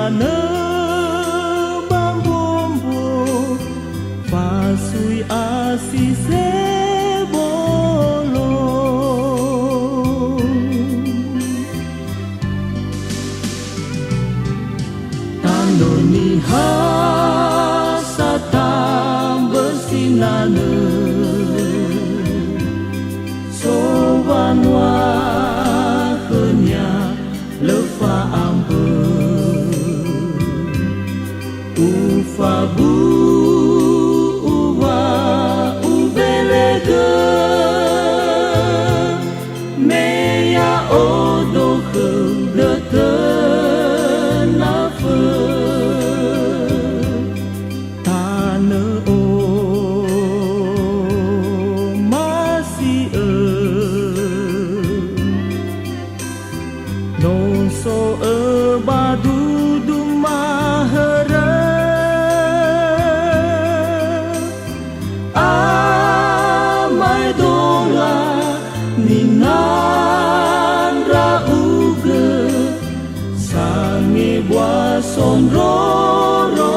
tanah bambombo pasui asi sebolo tanoni hasatam bersinane sowan wahenya lefa ambe ufabu uwa ubelege meya odo khedete nafe tane o masih so badu dumahara amai dola ninan rauge sange bua sonroroge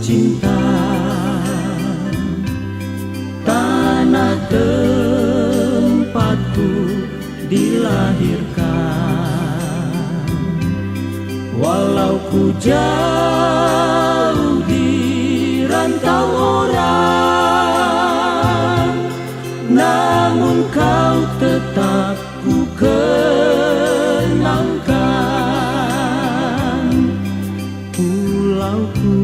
cinta tanah tempatku dilahirkan walau ku jauh di rantau orang namun kau tetap ku kenangkan pulauku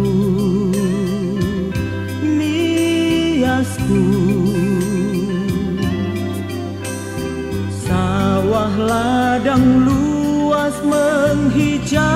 sawah ladang luas menghijau